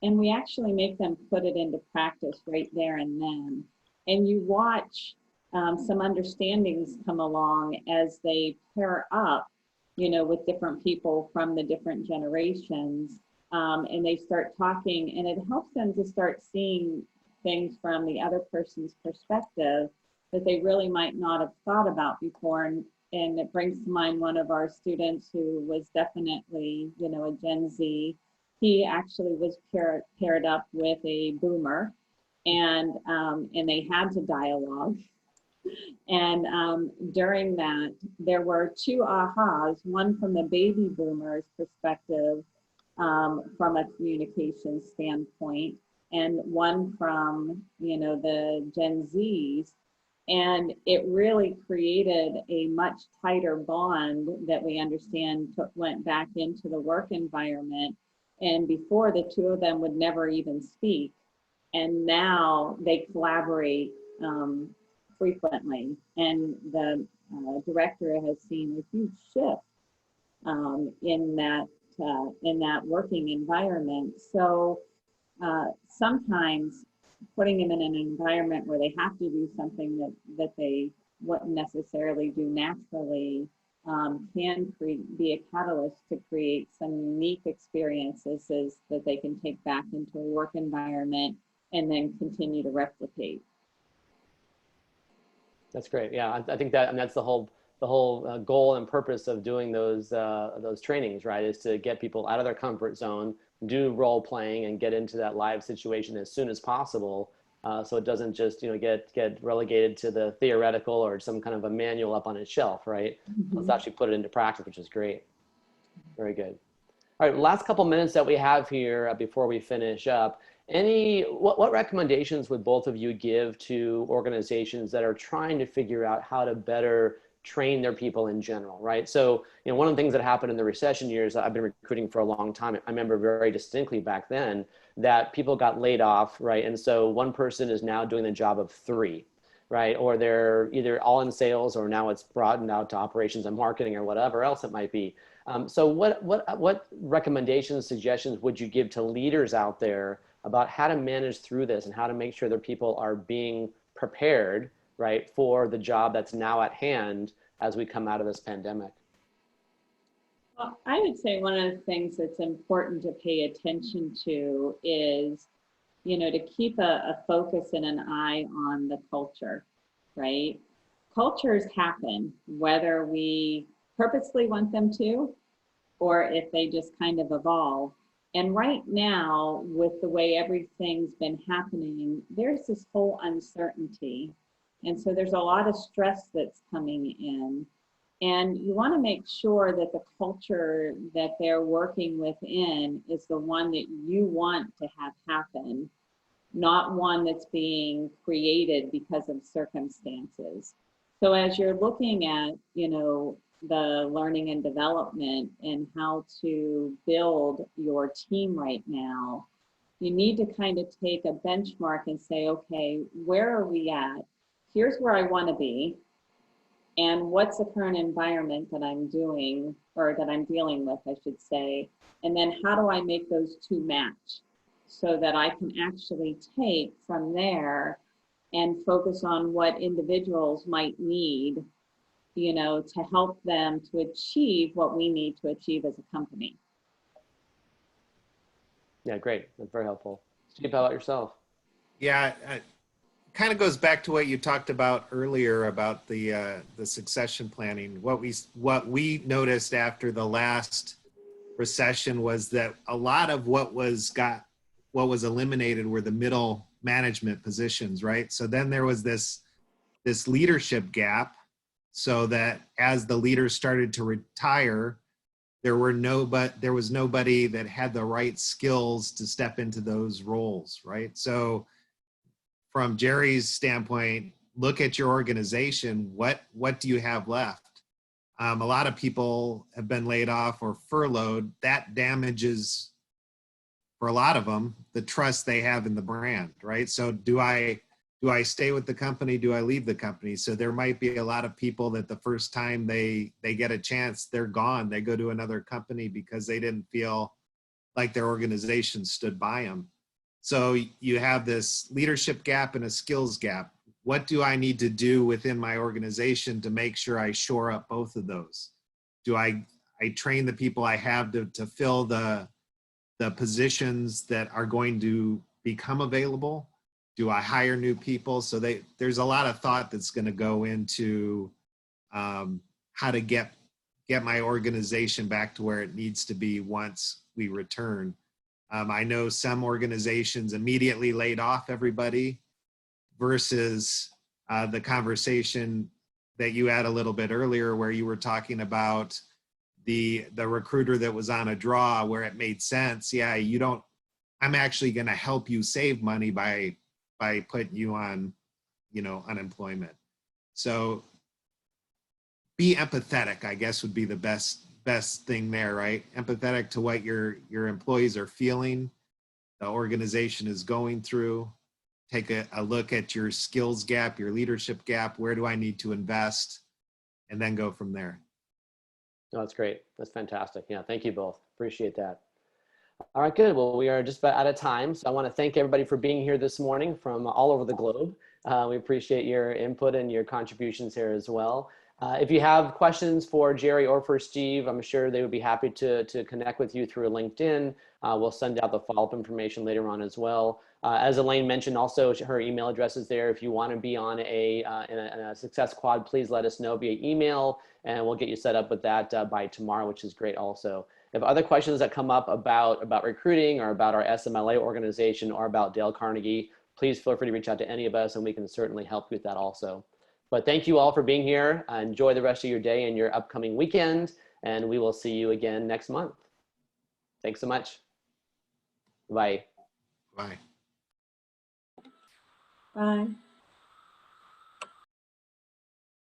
and we actually make them put it into practice right there and then. And you watch some understandings come along as they pair up, you know, with different people from the different generations, and they start talking, and it helps them to start seeing things from the other person's perspective that they really might not have thought about before. And it brings to mind one of our students who was definitely, you know, a Gen Z. He actually was paired up with a boomer, and they had to dialogue. And during that, there were two ahas, one from the baby boomers perspective, from a communication standpoint, and one from, you know, the Gen Zs. And it really created a much tighter bond that we understand went back into the work environment. And before, the two of them would never even speak. And now they collaborate frequently. And the director has seen a huge shift in that working environment. So sometimes putting them in an environment where they have to do something that they wouldn't necessarily do naturally can be a catalyst to create some unique experiences that they can take back into a work environment and then continue to replicate. That's great. Yeah, I think that, and that's the whole goal and purpose of doing those trainings, right? Is to get people out of their comfort zone, do role playing, and get into that live situation as soon as possible, so it doesn't just, you know, get relegated to the theoretical or some kind of a manual up on a shelf, right? Mm-hmm. Let's actually put it into practice, which is great. Very good. All right, last couple minutes that we have here before we finish up. What recommendations would both of you give to organizations that are trying to figure out how to better train their people in general, right? So, you know, one of the things that happened in the recession years, I've been recruiting for a long time. I remember very distinctly back then that people got laid off, right? And so one person is now doing the job of three, right? Or they're either all in sales, or now it's broadened out to operations and marketing or whatever else it might be. So what recommendations, suggestions would you give to leaders out there about how to manage through this and how to make sure that people are being prepared, right, for the job that's now at hand as we come out of this pandemic? Well, I would say one of the things that's important to pay attention to is, you know, to keep a focus and an eye on the culture, right? Cultures happen, whether we purposely want them to, or if they just kind of evolve. And right now, with the way everything's been happening, there's this whole uncertainty. And so there's a lot of stress that's coming in. And you want to make sure that the culture that they're working within is the one that you want to have happen, not one that's being created because of circumstances. So as you're looking at, you know, the learning and development and how to build your team right now, you need to kind of take a benchmark and say, okay, where are we at? Here's where I want to be. And what's the current environment that I'm doing, or that I'm dealing with, I should say. And then how do I make those two match so that I can actually take from there and focus on what individuals might need, you know, to help them to achieve what we need to achieve as a company. Yeah, great. That's very helpful. Steve, how about yourself? Yeah, kind of goes back to what you talked about earlier about the succession planning. What we noticed after the last recession was that a lot of what was eliminated were the middle management positions, right? So then there was this leadership gap, so that as the leaders started to retire, there was nobody that had the right skills to step into those roles, right? So from Geri's standpoint, look at your organization. What do you have left? A lot of people have been laid off or furloughed. That damages, for a lot of them, the trust they have in the brand, right? So do I stay with the company? Do I leave the company? So there might be a lot of people that the first time they get a chance, they're gone. They go to another company because they didn't feel like their organization stood by them. So you have this leadership gap and a skills gap. What do I need to do within my organization to make sure I shore up both of those? Do I train the people I have to fill the positions that are going to become available? Do I hire new people? So there's a lot of thought that's going to go into how to get my organization back to where it needs to be once we return. I know some organizations immediately laid off everybody versus the conversation that you had a little bit earlier where you were talking about the recruiter that was on a draw where it made sense. Yeah, I'm actually going to help you save money by putting you on, unemployment. So be empathetic, I guess, would be the best thing there, right? Empathetic to what your employees are feeling, the organization is going through. Take a look at your skills gap, your leadership gap. Where do I need to invest? And then go from there. No, that's great. That's fantastic. Yeah, thank you both. Appreciate that. All right, good. Well, we are just about out of time. So I want to thank everybody for being here this morning from all over the globe. We appreciate your input and your contributions here as well. If you have questions for Geri or for Steve, I'm sure they would be happy to connect with you through LinkedIn. We'll send out the follow-up information later on as well. As Elaine mentioned, also her email address is there. If you want to be on in a success squad, please let us know via email, and we'll get you set up with that by tomorrow, which is great also. If other questions that come up about recruiting or about our SMLA organization or about Dale Carnegie, please feel free to reach out to any of us, and we can certainly help you with that also. But thank you all for being here. Enjoy the rest of your day and your upcoming weekend, and we will see you again next month. Thanks so much. Bye. Bye. Bye.